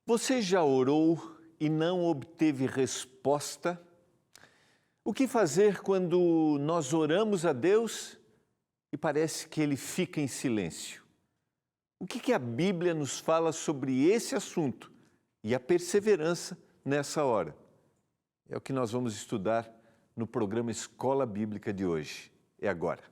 Você já orou e não obteve resposta? O que fazer quando nós oramos a Deus e parece que Ele fica em silêncio? O que a Bíblia nos fala sobre esse assunto e a perseverança nessa hora? É o que nós vamos estudar no programa Escola Bíblica de hoje. É agora.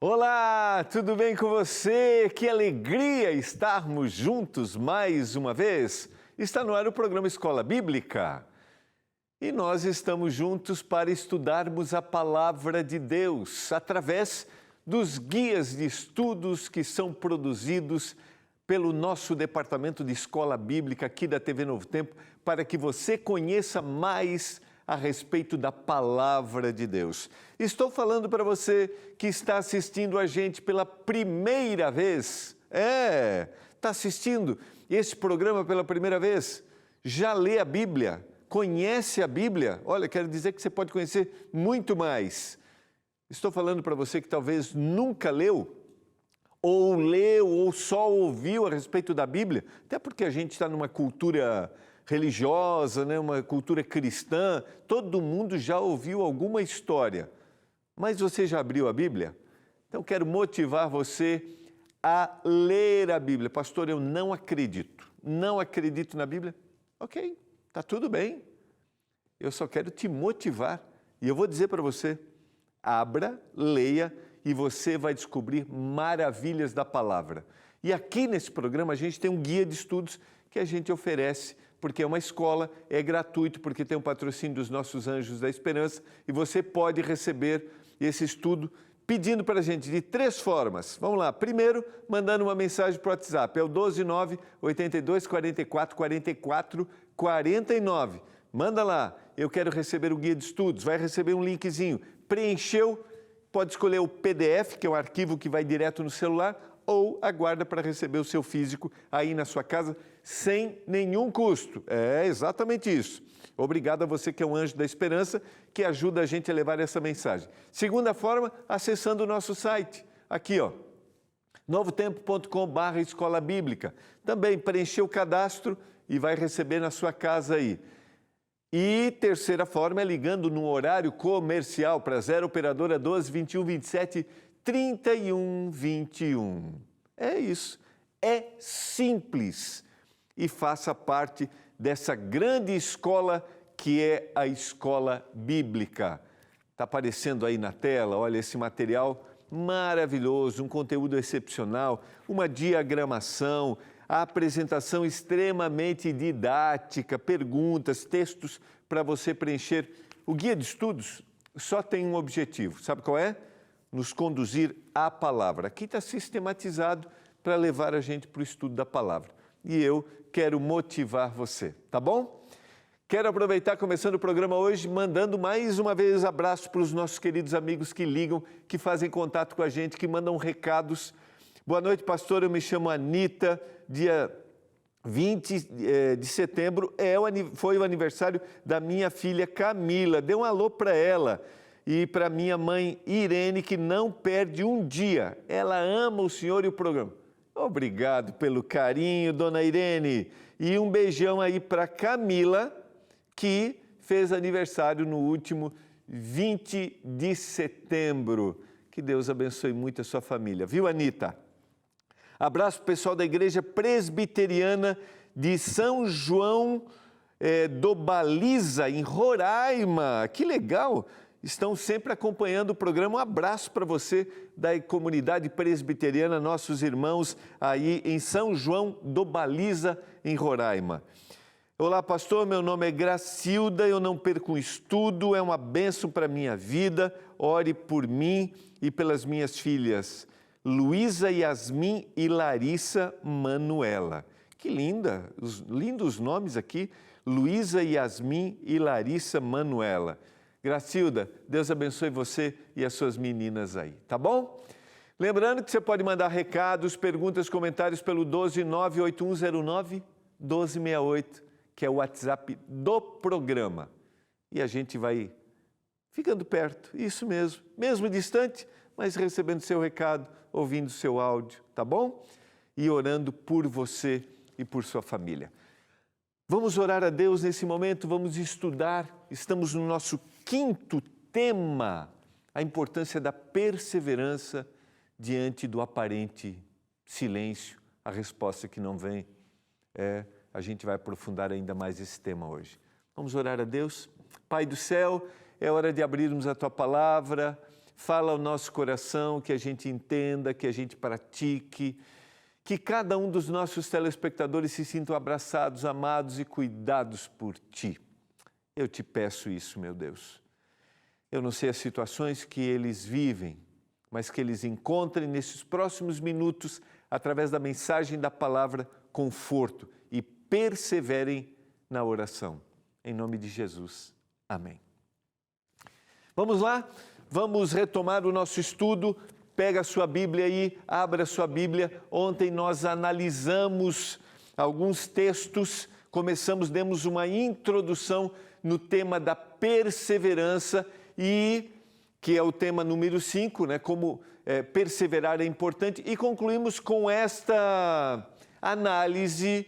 Olá, tudo bem com você? Que alegria estarmos juntos mais uma vez. Está no ar o programa Escola Bíblica. E nós estamos juntos para estudarmos a Palavra de Deus através dos guias de estudos que são produzidos pelo nosso Departamento de Escola Bíblica aqui da TV Novo Tempo, para que você conheça mais a respeito da Palavra de Deus. Estou falando para você que está assistindo a gente pela primeira vez. Está assistindo esse programa pela primeira vez? Já lê a Bíblia? Conhece a Bíblia? Olha, quero dizer que você pode conhecer muito mais. Estou falando para você que talvez nunca leu, ou só ouviu a respeito da Bíblia, até porque a gente está numa cultura religiosa, né? Uma cultura cristã, todo mundo já ouviu alguma história. Mas você já abriu a Bíblia? Então quero motivar você a ler a Bíblia. Pastor, eu não acredito na Bíblia. Ok, está tudo bem. Eu só quero te motivar. E eu vou dizer para você, abra, leia e você vai descobrir maravilhas da palavra. E aqui nesse programa a gente tem um guia de estudos que a gente oferece, porque é uma escola, é gratuito, porque tem um patrocínio dos nossos Anjos da Esperança e você pode receber esse estudo pedindo para a gente de 3 formas. Vamos lá. Primeiro, mandando uma mensagem para o WhatsApp. É o 129-82-44-44-49. Manda lá. Eu quero receber o guia de estudos. Vai receber um linkzinho. Preencheu, pode escolher o PDF, que é um arquivo que vai direto no celular, ou aguarda para receber o seu físico aí na sua casa, sem nenhum custo. É exatamente isso. Obrigado a você que é um anjo da esperança, que ajuda a gente a levar essa mensagem. Segunda forma, acessando o nosso site. Aqui, ó, novotempo.com/escola bíblica. Também preencher o cadastro e vai receber na sua casa aí. E terceira forma é ligando no horário comercial para 0 operadora 12 21 27 31 21. É isso. É simples. E faça parte dessa grande escola que é a Escola Bíblica. Está aparecendo aí na tela, olha esse material maravilhoso, um conteúdo excepcional, uma diagramação, a apresentação extremamente didática, perguntas, textos para você preencher. O guia de estudos só tem um objetivo, sabe qual é? Nos conduzir à palavra. Aqui está sistematizado para levar a gente para o estudo da palavra. E eu quero motivar você, tá bom? Quero aproveitar, começando o programa hoje, mandando mais uma vez abraço para os nossos queridos amigos que ligam, que fazem contato com a gente, que mandam recados. Boa noite, pastor, eu me chamo Anita, dia 20 de setembro foi o aniversário da minha filha Camila. Dê um alô para ela. E para minha mãe Irene, que não perde um dia. Ela ama o senhor e o programa. Obrigado pelo carinho, dona Irene. E um beijão aí para Camila, que fez aniversário no último 20 de setembro. Que Deus abençoe muito a sua família. Viu, Anita? Abraço para o pessoal da Igreja Presbiteriana de São João do Baliza, em Roraima. Que legal! Estão sempre acompanhando o programa. Um abraço para você da comunidade presbiteriana, nossos irmãos aí em São João do Baliza, em Roraima. Olá, pastor, meu nome é Gracilda, eu não perco um estudo, é uma bênção para a minha vida, ore por mim e pelas minhas filhas. Luísa Yasmin e Larissa Manuela. Que linda, lindos nomes aqui, Luísa Yasmin e Larissa Manuela. Gracilda, Deus abençoe você e as suas meninas aí, tá bom? Lembrando que você pode mandar recados, perguntas, comentários pelo 12981091268, que é o WhatsApp do programa. E a gente vai ficando perto, isso mesmo distante, mas recebendo seu recado, ouvindo seu áudio, tá bom? E orando por você e por sua família. Vamos orar a Deus nesse momento, vamos estudar, estamos no nosso 5º tema, a importância da perseverança diante do aparente silêncio, a resposta que não vem. A gente vai aprofundar ainda mais esse tema hoje. Vamos orar a Deus? Pai do céu, é hora de abrirmos a Tua Palavra, fala ao nosso coração, que a gente entenda, que a gente pratique, que cada um dos nossos telespectadores se sintam abraçados, amados e cuidados por Ti. Eu te peço isso, meu Deus. Eu não sei as situações que eles vivem, mas que eles encontrem nesses próximos minutos, através da mensagem da palavra, conforto e perseverem na oração. Em nome de Jesus. Amém. Vamos lá? Vamos retomar o nosso estudo. Pega a sua Bíblia aí, abra a sua Bíblia. Ontem nós analisamos alguns textos, demos uma introdução no tema da perseverança e que é o tema número 5, né? Como perseverar é importante, e concluímos com esta análise,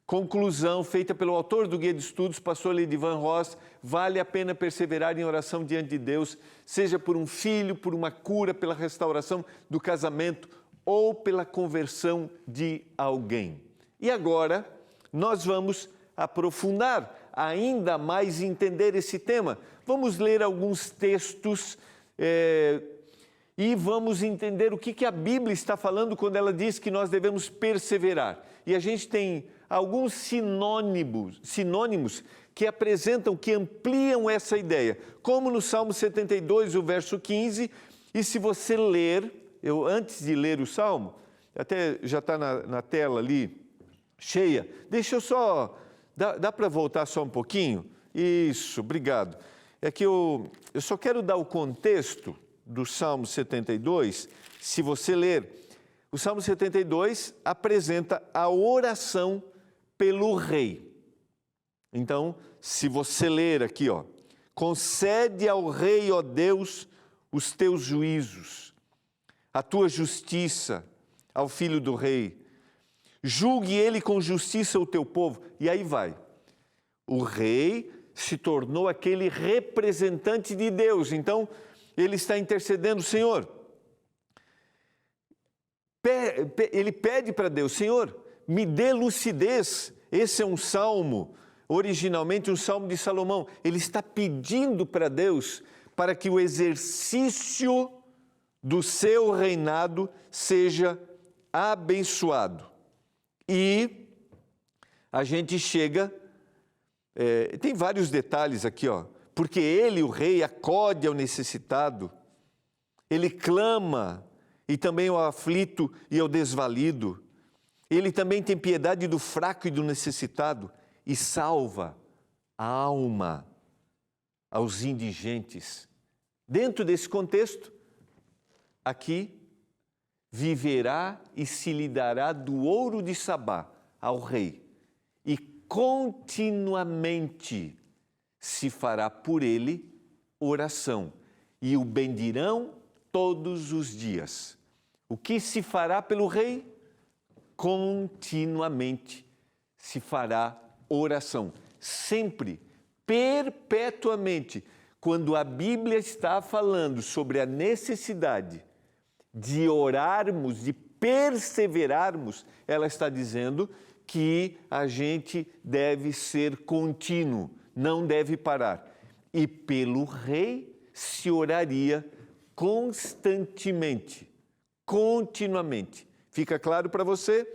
conclusão feita pelo autor do Guia de Estudos, pastor Ledivan Ross. Vale a pena perseverar em oração diante de Deus, seja por um filho, por uma cura, pela restauração do casamento ou pela conversão de alguém. E agora nós vamos aprofundar ainda mais e entender esse tema. Vamos ler alguns textos e vamos entender o que a Bíblia está falando quando ela diz que nós devemos perseverar. E a gente tem alguns sinônimos que apresentam, que ampliam essa ideia, como no Salmo 72, o verso 15, e se você ler, antes de ler o Salmo, até já está na tela ali, cheia, deixa eu só, dá para voltar só um pouquinho? Isso, obrigado. É que eu só quero dar o contexto do Salmo 72, se você ler, o Salmo 72 apresenta a oração pelo rei. Então, se você ler aqui, concede ao rei, ó Deus, os teus juízos, a tua justiça ao filho do rei, julgue ele com justiça o teu povo. E aí vai, o rei se tornou aquele representante de Deus, então ele está intercedendo, Senhor, ele pede para Deus, Senhor, me dê lucidez. Esse é um salmo, originalmente um salmo de Salomão. Ele está pedindo para Deus para que o exercício do seu reinado seja abençoado. E a gente chega, tem vários detalhes aqui, porque ele, o rei, acode ao necessitado, ele clama e também ao aflito e ao desvalido. Ele também tem piedade do fraco e do necessitado e salva a alma aos indigentes. Dentro desse contexto, aqui, viverá e se lhe dará do ouro de Sabá ao rei, e continuamente se fará por ele oração, e o bendirão todos os dias. O que se fará pelo rei? Continuamente se fará oração, sempre, perpetuamente. Quando a Bíblia está falando sobre a necessidade de orarmos, de perseverarmos, ela está dizendo que a gente deve ser contínuo, não deve parar. E pelo rei se oraria constantemente, continuamente. Fica claro para você?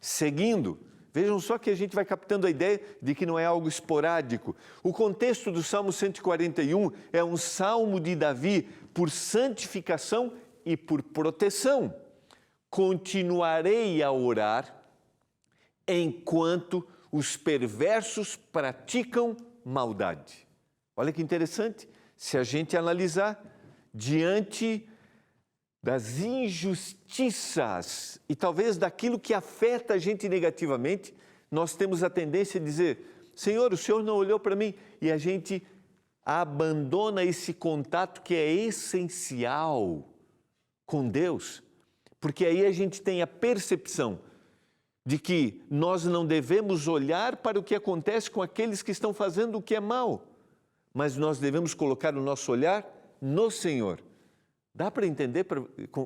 Seguindo, vejam só que a gente vai captando a ideia de que não é algo esporádico. O contexto do Salmo 141 é um salmo de Davi por santificação e por proteção. continuarei a orar enquanto os perversos praticam maldade. Olha que interessante, se a gente analisar diante das injustiças e talvez daquilo que afeta a gente negativamente, nós temos a tendência de dizer, Senhor, o Senhor não olhou para mim, e a gente abandona esse contato que é essencial com Deus, porque aí a gente tem a percepção de que nós não devemos olhar para o que acontece com aqueles que estão fazendo o que é mal, mas nós devemos colocar o nosso olhar no Senhor. Dá para entender para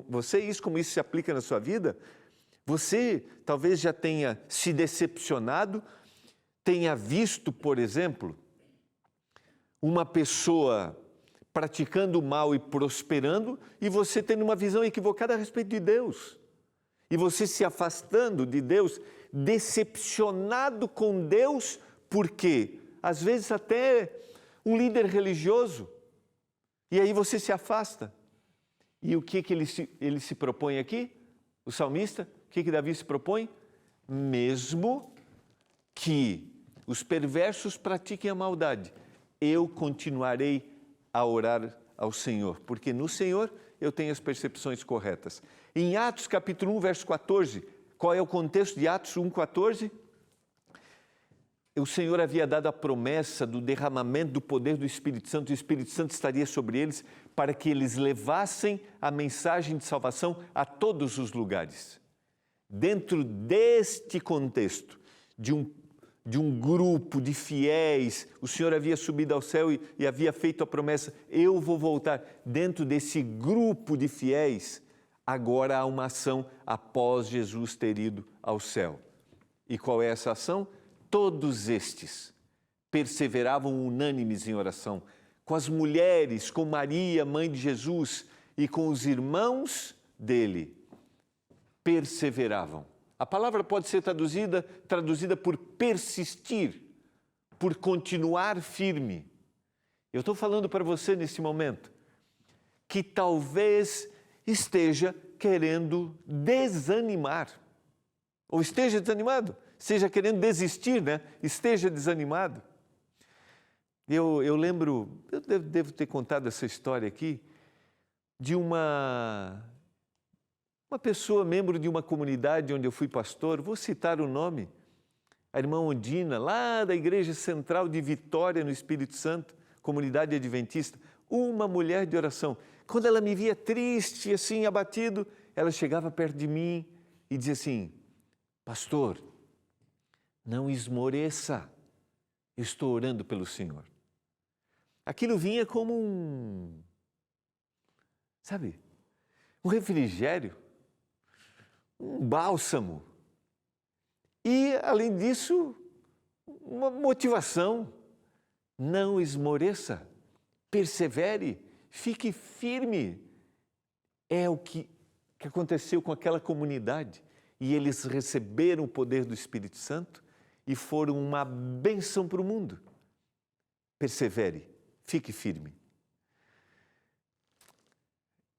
você isso, como isso se aplica na sua vida? Você talvez já tenha se decepcionado, tenha visto, por exemplo, uma pessoa praticando o mal e prosperando, e você tendo uma visão equivocada a respeito de Deus. E você se afastando de Deus, decepcionado com Deus, porque às vezes até um líder religioso, e aí você se afasta. E o que ele se propõe aqui? O salmista, o que Davi se propõe? Mesmo que os perversos pratiquem a maldade, eu continuarei a orar ao Senhor, porque no Senhor eu tenho as percepções corretas. Em Atos capítulo 1, verso 14, qual é o contexto de Atos 1, 14? O Senhor havia dado a promessa do derramamento do poder do Espírito Santo, e o Espírito Santo estaria sobre eles para que eles levassem a mensagem de salvação a todos os lugares. Dentro deste contexto, de um grupo de fiéis, o Senhor havia subido ao céu e havia feito a promessa, eu vou voltar. Dentro desse grupo de fiéis, agora há uma ação após Jesus ter ido ao céu. E qual é essa ação? Todos estes perseveravam unânimes em oração, com as mulheres, com Maria, mãe de Jesus, e com os irmãos dele, perseveravam. A palavra pode ser traduzida por persistir, por continuar firme. Eu estou falando para você nesse momento, que talvez esteja querendo desanimar, ou esteja desanimado, esteja querendo desistir, né? Esteja desanimado. Eu lembro, eu devo ter contado essa história aqui, de uma pessoa, membro de uma comunidade onde eu fui pastor, vou citar o nome, a irmã Ondina, lá da Igreja Central de Vitória, no Espírito Santo, comunidade adventista, uma mulher de oração. Quando ela me via triste, assim, abatido, ela chegava perto de mim e dizia assim, pastor, não esmoreça, eu estou orando pelo Senhor. Aquilo vinha como um refrigério, um bálsamo. E, além disso, uma motivação. Não esmoreça, persevere, fique firme. É o que aconteceu com aquela comunidade. E eles receberam o poder do Espírito Santo e foram uma bênção para o mundo. Persevere, fique firme.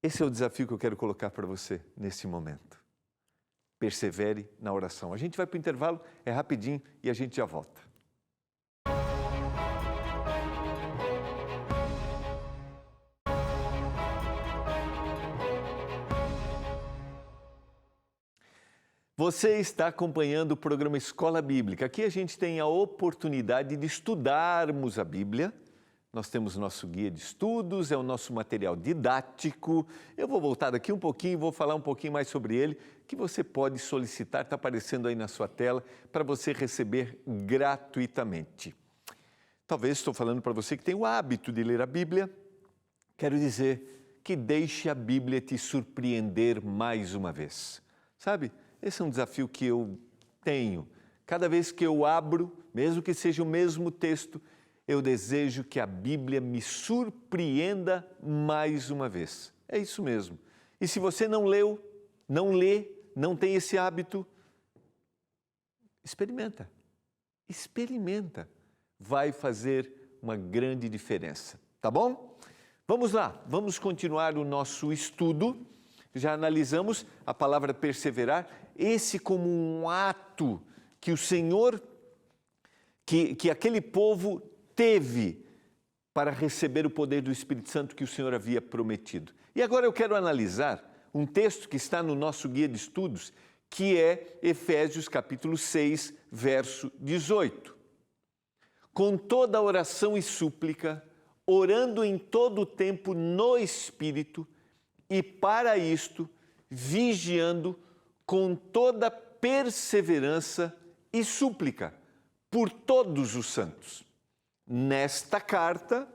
Esse é o desafio que eu quero colocar para você nesse momento. Persevere na oração. A gente vai para o intervalo, é rapidinho e a gente já volta. Você está acompanhando o programa Escola Bíblica. Aqui a gente tem a oportunidade de estudarmos a Bíblia. Nós temos nosso guia de estudos, é o nosso material didático. Eu vou voltar daqui um pouquinho, vou falar um pouquinho mais sobre ele, que você pode solicitar, está aparecendo aí na sua tela, para você receber gratuitamente. Talvez estou falando para você que tem o hábito de ler a Bíblia. Quero dizer que deixe a Bíblia te surpreender mais uma vez. Sabe, esse é um desafio que eu tenho. Cada vez que eu abro, mesmo que seja o mesmo texto, eu desejo que a Bíblia me surpreenda mais uma vez. É isso mesmo. E se você não leu, não lê, não tem esse hábito, experimenta. Experimenta. Vai fazer uma grande diferença. Tá bom? Vamos lá, vamos continuar o nosso estudo Já analisamos a palavra perseverar, esse como um ato que o Senhor, que aquele povo teve para receber o poder do Espírito Santo que o Senhor havia prometido. E agora eu quero analisar um texto que está no nosso guia de estudos, que é Efésios capítulo 6, verso 18. Com toda oração e súplica, orando em todo o tempo no Espírito, e para isto, vigiando com toda perseverança e súplica por todos os santos. Nesta carta,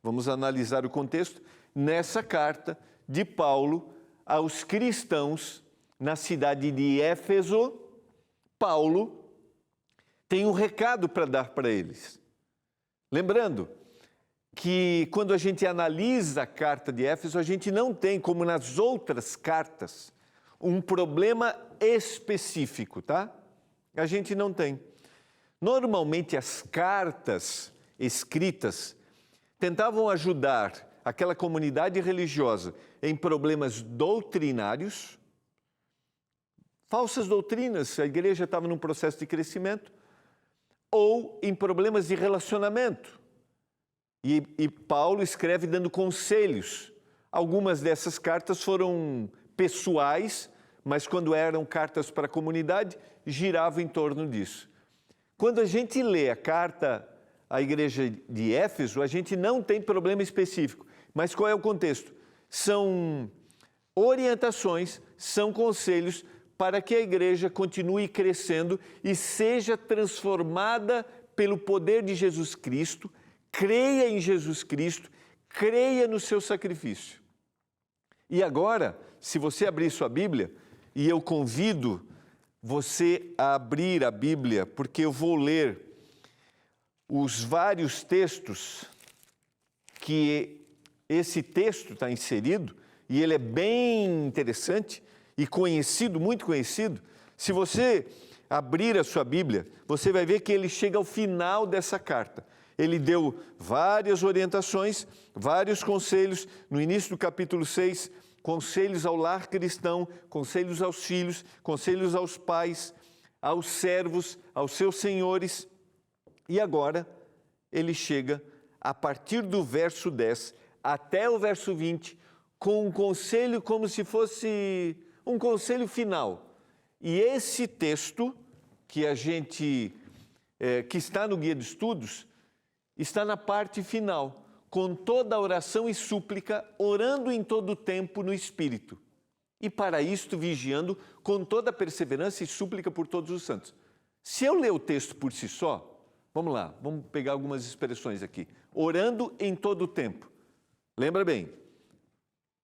vamos analisar o contexto, nessa carta de Paulo aos cristãos na cidade de Éfeso, Paulo tem um recado para dar para eles. Lembrando que quando a gente analisa a carta de Éfeso, a gente não tem, como nas outras cartas, um problema específico, tá? A gente não tem. Normalmente as cartas escritas tentavam ajudar aquela comunidade religiosa em problemas doutrinários, falsas doutrinas, a igreja estava num processo de crescimento, ou em problemas de relacionamento. E Paulo escreve dando conselhos. Algumas dessas cartas foram pessoais, mas quando eram cartas para a comunidade, girava em torno disso. Quando a gente lê a carta à igreja de Éfeso, a gente não tem problema específico. Mas qual é o contexto? São orientações, são conselhos para que a igreja continue crescendo e seja transformada pelo poder de Jesus Cristo, creia em Jesus Cristo, creia no seu sacrifício. E agora, se você abrir sua Bíblia, e eu convido você a abrir a Bíblia, porque eu vou ler os vários textos que esse texto está inserido, e ele é bem interessante e conhecido, muito conhecido. Se você abrir a sua Bíblia, você vai ver que ele chega ao final dessa carta. Ele deu várias orientações, vários conselhos, no início do capítulo 6, conselhos ao lar cristão, conselhos aos filhos, conselhos aos pais, aos servos, aos seus senhores. E agora ele chega, a partir do verso 10 até o verso 20, com um conselho como se fosse um conselho final. E esse texto que que está no guia de estudos, está na parte final, com toda a oração e súplica, orando em todo o tempo no Espírito. E para isto vigiando com toda perseverança e súplica por todos os santos. Se eu ler o texto por si só, vamos lá, vamos pegar algumas expressões aqui. Orando em todo o tempo. Lembra bem,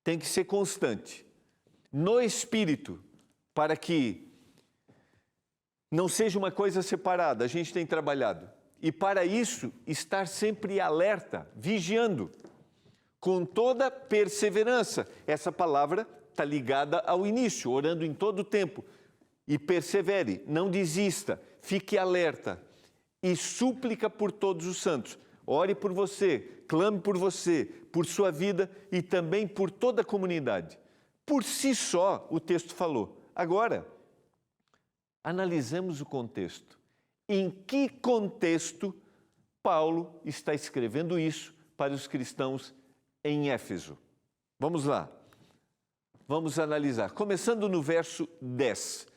tem que ser constante. No Espírito, para que não seja uma coisa separada, a gente tem trabalhado. E para isso, estar sempre alerta, vigiando, com toda perseverança. Essa palavra está ligada ao início, orando em todo o tempo. E persevere, não desista, fique alerta. E súplica por todos os santos. Ore por você, clame por você, por sua vida e também por toda a comunidade. Por si só, o texto falou. Agora, analisemos o contexto. Em que contexto Paulo está escrevendo isso para os cristãos em Éfeso? Vamos lá. Vamos analisar. Começando no verso 10.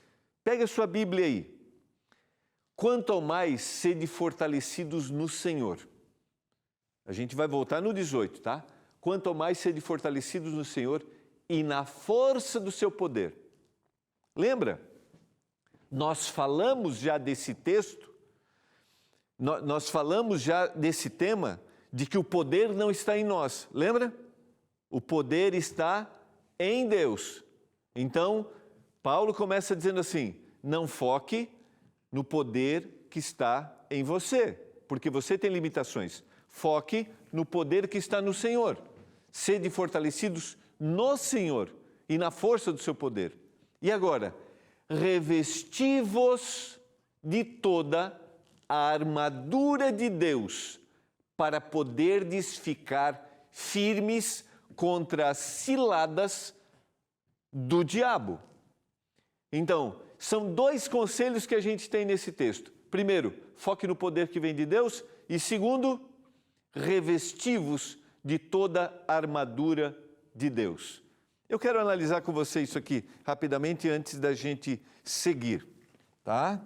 Pega a sua Bíblia aí. Quanto ao mais, sede fortalecidos no Senhor. A gente vai voltar no 18, tá? Quanto ao mais, sede fortalecidos no Senhor e na força do seu poder. Lembra? Nós falamos já desse texto, nós falamos já desse tema, de que o poder não está em nós. Lembra? O poder está em Deus. Então, Paulo começa dizendo assim, não foque no poder que está em você, porque você tem limitações. Foque no poder que está no Senhor. Sede fortalecidos no Senhor e na força do seu poder. E agora, revesti-vos de toda a armadura de Deus para poderdes ficar firmes contra as ciladas do diabo. Então, são dois conselhos que a gente tem nesse texto. Primeiro, foque no poder que vem de Deus. E segundo, revesti-vos de toda a armadura de Deus. Eu quero analisar com você isso aqui rapidamente antes da gente seguir, tá?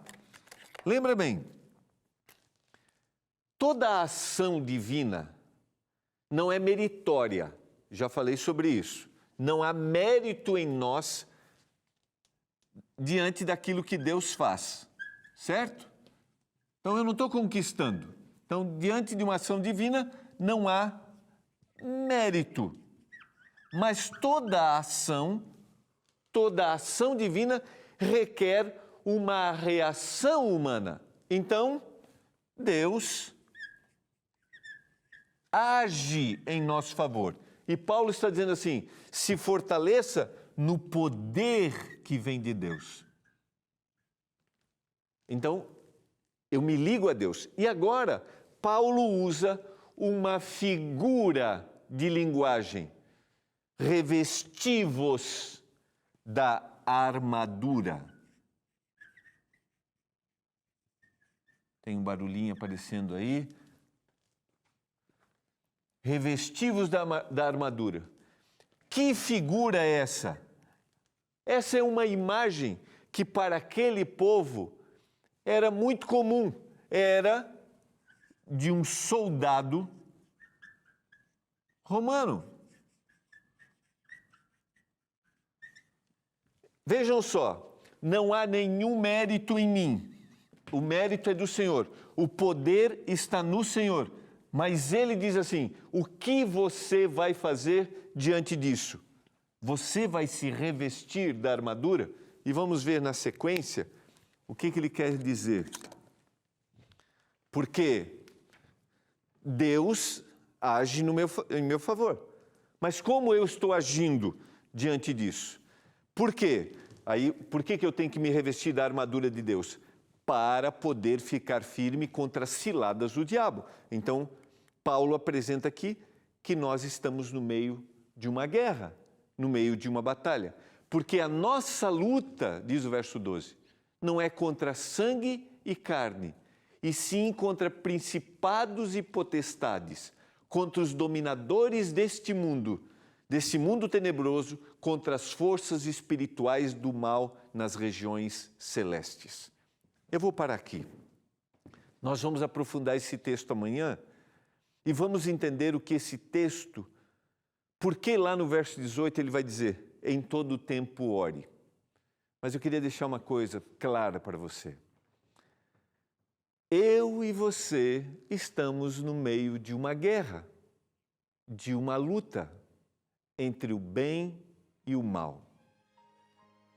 Lembra bem, toda a ação divina não é meritória. Já falei sobre isso. Não há mérito em nós diante daquilo que Deus faz, certo? Então eu não estou conquistando. Então, diante de uma ação divina, não há mérito. Mas toda ação divina requer uma reação humana. Então, Deus age em nosso favor. E Paulo está dizendo assim: se fortaleça no poder que vem de Deus. Então, eu me ligo a Deus. E agora, Paulo usa uma figura de linguagem. Revesti-vos da armadura. Tem um barulhinho aparecendo aí. Revesti-vos da armadura. Que figura é essa? Essa é uma imagem que para aquele povo era muito comum. Era de um soldado romano. Vejam só, não há nenhum mérito em mim. O mérito é do Senhor. O poder está no Senhor. Mas ele diz assim: o que você vai fazer diante disso? Você vai se revestir da armadura? E vamos ver na sequência o que ele quer dizer. Porque Deus age em meu favor. Mas como eu estou agindo diante disso? Por quê? Por que eu tenho que me revestir da armadura de Deus? Para poder ficar firme contra as ciladas do diabo. Então, Paulo apresenta aqui que nós estamos no meio de uma guerra, no meio de uma batalha. Porque a nossa luta, diz o verso 12, não é contra sangue e carne, e sim contra principados e potestades, contra os dominadores deste mundo tenebroso, contra as forças espirituais do mal nas regiões celestes. Eu vou parar aqui. Nós vamos aprofundar esse texto amanhã e vamos entender o que esse texto, porque lá no verso 18 ele vai dizer: em todo tempo ore. Mas eu queria deixar uma coisa clara para você. Eu e você estamos no meio de uma guerra, de uma luta entre o bem e o mal.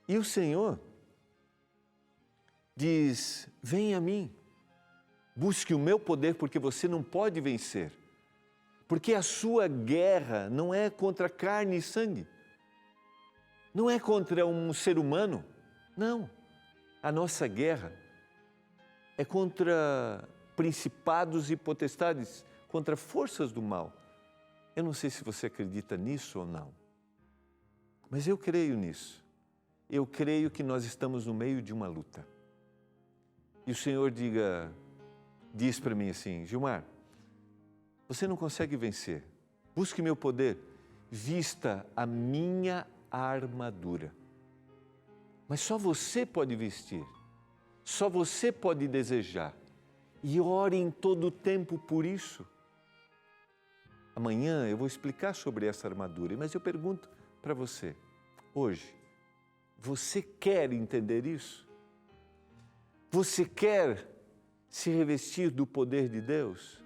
E o Senhor diz: venha a mim, busque o meu poder, porque você não pode vencer. Porque a sua guerra não é contra carne e sangue, não é contra um ser humano, não. A nossa guerra é contra principados e potestades, contra forças do mal. Eu não sei se você acredita nisso ou não, mas eu creio nisso. Eu creio que nós estamos no meio de uma luta. E o Senhor diz para mim assim: Gilmar, você não consegue vencer. Busque meu poder, vista a minha armadura. Mas só você pode vestir, só você pode desejar. E ore em todo o tempo por isso. Amanhã eu vou explicar sobre essa armadura, mas eu pergunto para você, hoje, você quer entender isso? Você quer se revestir do poder de Deus?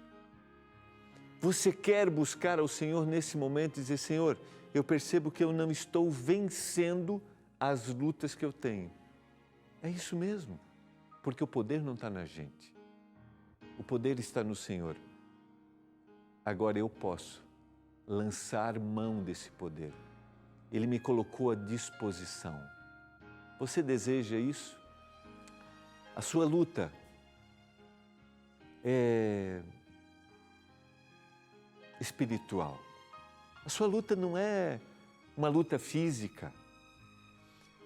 Você quer buscar ao Senhor nesse momento e dizer: Senhor, eu percebo que eu não estou vencendo as lutas que eu tenho. É isso mesmo, porque o poder não está na gente. O poder está no Senhor. Agora eu posso lançar mão desse poder. Ele me colocou à disposição. Você deseja isso? A sua luta é espiritual. A sua luta não é uma luta física.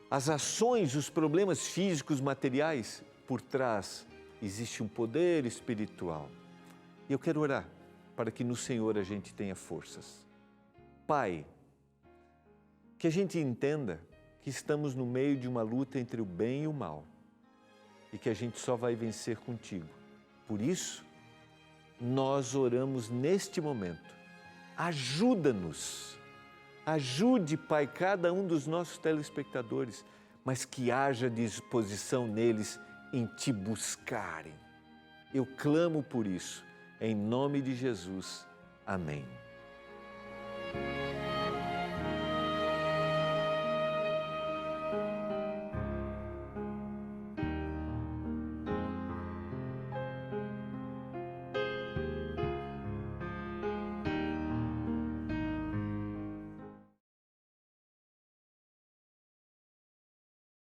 as ações, os problemas físicos, materiais, por trás existe um poder espiritual. E eu quero orar para que no Senhor a gente tenha forças. Pai, que a gente entenda que estamos no meio de uma luta entre o bem e o mal e que a gente só vai vencer contigo. Por isso, nós oramos neste momento. Ajuda-nos. Ajude, Pai, cada um dos nossos telespectadores, mas que haja disposição neles em te buscarem. Eu clamo por isso, em nome de Jesus. Amém.